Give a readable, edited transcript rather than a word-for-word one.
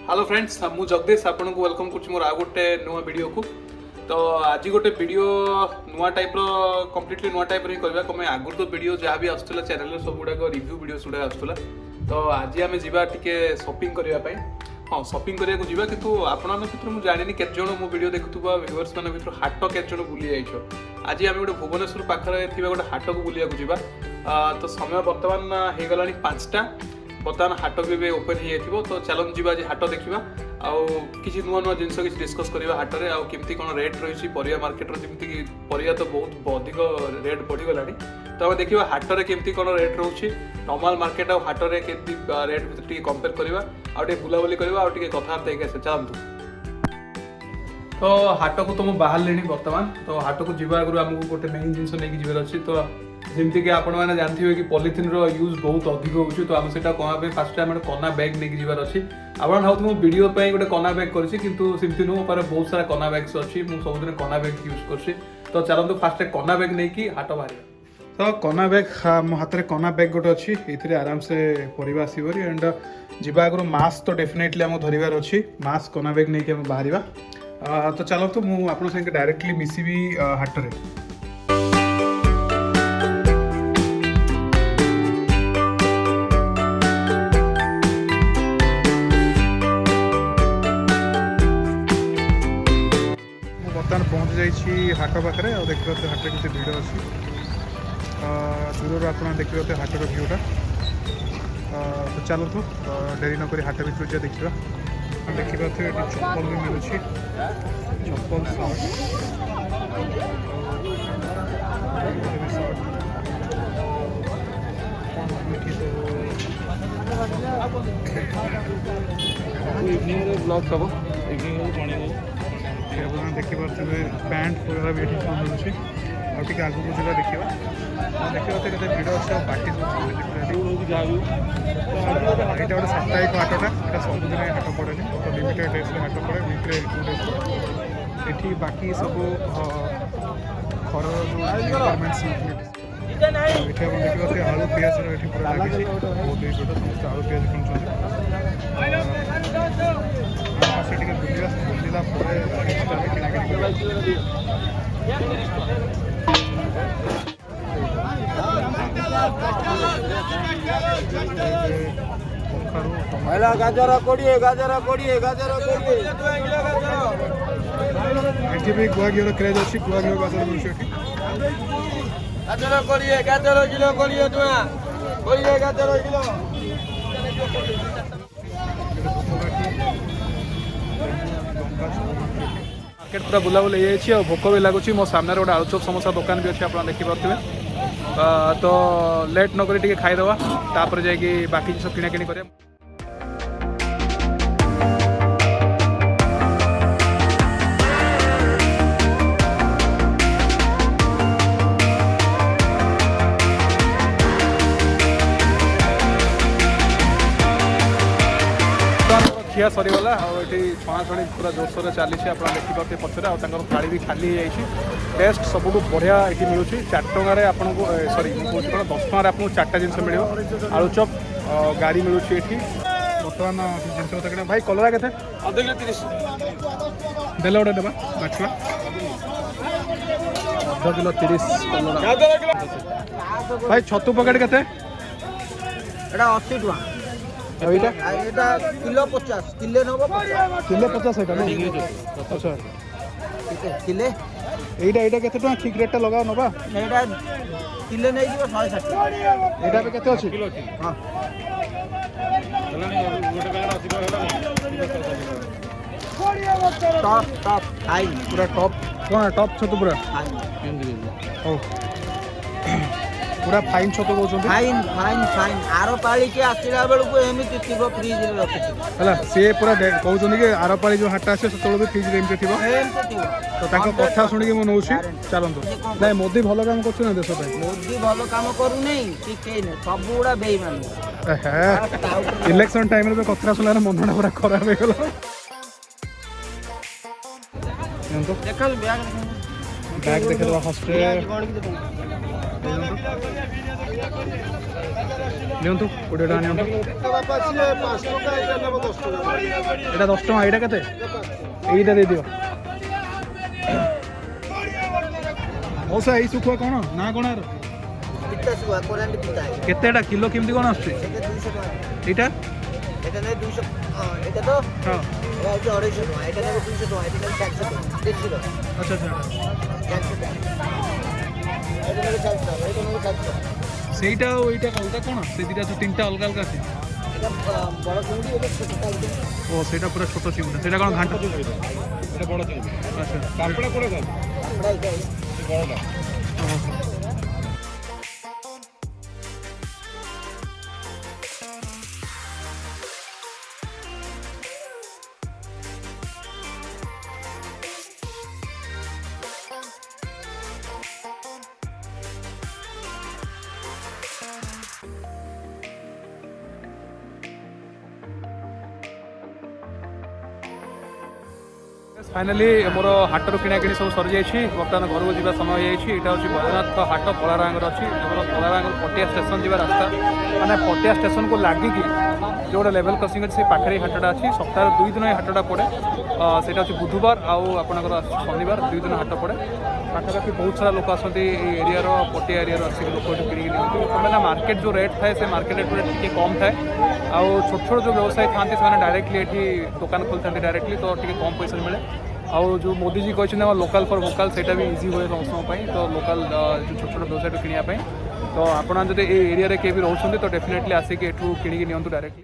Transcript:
Hello friends मु जगदीश आपन को वेलकम कर मोर आ गोटे नुआ वीडियो को। तो आज गोटे वीडियो नुआ टाइप कम्प्लीटली नुआ टाइप ही करबा कमे आगुर तो वीडियो जहाँ भी आसुला चैनल सब गुड़ाक रिव्यू वीडियो गुड़ा आसुला। तो आज आम जा टिके शॉपिंग करने हाँ शॉपिंग करने को जीवा किंतु आपन भर मुझे जानी केत जन मो वीडियो देखुवा व्यूअर्स मान भर हाट केत जन बुली जाइछ। आज आम गोटे भुवनेश्वर पाखे गोटे हाट को बुलिया जीवा। तो समय बर्तमान हो गला 5टा बर्तमान हाट भी ओपन हो तो चलन जी हाट देखा आउ किसी नुआ नुआ जिन किसी डिस्कस करवा हाट में आमती कौन रेट रही परिया मार्केट जमीक परिया तो बहुत अधिक रेट बढ़ीगला। तो आम देखा हाट में केमती कौन रेट रोचे नॉर्मल मार्केट आ हाट में केमती रेट भितर कंपेयर करवा आगे बुलाबुली करवा आगे कथबार्ता आसे चलतु। तो हाट को तो मुझे बाहर लेनी बर्तमान तो हाट को जीवा आगु आमको गोटे मेन जिन नहीं जीवार अच्छी। तो जमती कि आपण मैंने जानते कि पॉलिथिन रो यूज बहुत अधिक होउछ। तो आम सेटा कमा फास्ट टाइम कना बैग नहीं जीवार अच्छी। आपण भावत मो वीडियो पे गोटे कना बैग करछि किंतु सिमती नु पर बहुत सारा कना बैग्स अच्छी मु सब दिन कना बैग यूज करछि। तो चलतु फास्ट कना बैग नहीं कि हाट बाहर। तो कना बैग मो हाथ में कना बैग गोटे अच्छी ये आराम से परिवा आसबरी एंड जीवा आगु मास्क तो डेफिनेटली आम धरबार अच्छी मास्क कना बैग नहीं कि बाहर। तो चलतु मु आपन संगे डायरेक्टली मिसिबी हाट रे। बर्तमान पहुँच जाइए हाट पाखे और देखिए हाट किसी भिड़ अच्छी दूर आप देखिए हाटर भ्यूटा। तो चलतु डेरी नक हाट भर जा देखा देखिए चप्पल भी मिलूँ चप्पल इवनिंग ब्लॉग सब इवनिंग मॉर्निंग देखिए पैंट वगैरह भी ये मिलूँ आगे आगू जावा देखा देखिए केते भिड़ अच्छे बाकी यहाँ गोटे साप्ताहिक हाटटा यहाँ सबुदिन हाट पड़े तो लिमिटेड डेज हाट पड़े वीक्रे 2 डेज ये बाकी सब घर रिक्वायरमेंट्स देखिए आलू पिज ये पूरा लगे बहुत भिड़ समस्त आलू पिज किणुच्च बुलला पहला गाजर कोड़िए गाजर कोड़िए गाजर कोड़िए ये भी गुआघिओर क्रेज अच्छी गुआघिओ गाजर मिलूँ गाजर कोड़िए गाजर किलो कोड़िए टका कोड़िए गाजर किलो मार्केट पूरा बुलाबुल हो भोक भी लगुच मो सामने गोटे आलुचप समोसा दुकान भी अच्छे आप देखिपे। तो लेट नक खाईदे तापर जाकि बाकी जिन किଣା किणी कर। खिया सरीगला आठी छणाछणी पूरा जोरसोर चली आप देखिपे पचर आर थाली भी खाली टेस्ट सब बढ़िया ये मिलूँ 4 टकर आपको सरी मुझे कौन 10 टकर आपको 4टा जिन मिल आलुचप गाड़ी मिलूँ ये बर्तमान जिन किना भाई कलरा के देला गोटे देवा बाछुआ 10 किलो 30 कलरा भाई छतु पकेट के 80 टका एटा किलो 50 किले नबो किलो 50 एटा अच्छा किले एटा एटा केते टका ठीक रेट लगाओ नबा एटा किले नै दिबो 160 एटा पे केते अछि हां टॉप टॉप हाई पूरा टॉप कोन टॉप छतु पूरा ओ पूरा फाइन छतु कहउछन फाइन फाइन फाइन आरो पाली के आसीला बेलु को एमिति थिबो फ्रिज रे रखिथि हला से पूरा कहउछन कि आरो पाली जो हाटा आसे सतळ भी फ्रिज रे एमिति थिबो तो ताको कथा सुनि के म नउछि चलंतो नै मोदी भलो काम करछ ना देश पे मोदी भलो काम करू नै ठीक नै सब गुडा बेईमान इलेक्शन टाइम रे कथा सुनार मनडा पूरा खराब हे गेलो देखल बैग देखे हॉस्टेल ନିଅନ୍ତୁ 20 ଟଙ୍କା ନିଅନ୍ତୁ। ଏଇଟା 10 ଟଙ୍କା, ଏଇଟା କେତେ? ଏଇଟା ଦେଇଦିଅ। ମଉସା ଏଇ ଶୁଖୁଆ କ'ଣ ନା କ'ଣ ଆର? ପିତା ଶୁଆ କୋରାଣ୍ଡି ପିତା। କେତେଟା କିଲୋ କେମିତି କ'ଣ ଆସୁଛି? ସେଟା 200 ଟଙ୍କା। ଏଇଟା এটা নেই 200। এটা তো ହଁ এটা হচ্ছে 250 টাকা। এটা নেবে 200 টাকা। এটা নেবে 400 টাকা। দেখছিল ଆଚ୍ଛା ଆଚ୍ଛା 400 টাকা। এটা নেবে 400 টাকা। এটা নেবে 400 টাকা। ସେଇଟା ଆଉ ଏଇଟା ଅଲଗା କ'ଣ? ସେ ଦୁଇଟା ଯେଉଁ ତିନିଟା ଅଲଗା ଅଲଗା ଅଛି। এটা বড় চিংড়ি, এটা ছোটটা একদম। ଓ ସେଇଟା ପୁରା ଛୋଟ ଚିଙ୍ଗୁଡ଼ି, ସେଇଟା କ'ଣ ଘାଣ୍ଟ? এটা বড় চিংড়ি। ଆଚ୍ଛା কাপড়া করে দাও আমরা এটাই বড়টা। ଓହୋ। फाइनाली मोर हाटर किणाकिणी सब सरी जाइए। बर्तमान घर को जावा समय हो। यहाँ हूँ बैजनाथ हाट कलारांगर अच्छी ଆମର କଲାରାंगर पटिया स्टेशन जा रास्ता मैंने पटिया स्टेशन को लगिकी जो गोटे लेवल क्रॉसिंग अच्छी पाखे हाटा अच्छी सप्ताह 2 दिन हाटा पड़े सेटा हूँ बुधवार आउर शनिवार 2 दिन हाट पड़े पाखापाखि बहुत सारा लोक आसती एरिया पटिया एरिया आसिक लोक किଣିକି ନିଅନ୍ତି कम मार्केट जो रेट थाए से मार्केट रेट टी कम थाए आउ छोट छोट जो व्यवसायी था डायरेक्टली ये दुकान खोलता डायरेक्टली तो टी कम पैसा मिले आउ जो मोदी जी कहते लोकल फॉर वोकल से भी इजी हुए समस्त तो लोकल जो छोट छोट व्यवसाय किनापी तो आपड़ जब ये एरिया किए भी रोच तो डेफिनेटली आसिक एठू किଣିକି ନିଅନ୍ତୁ डायरेक्टली।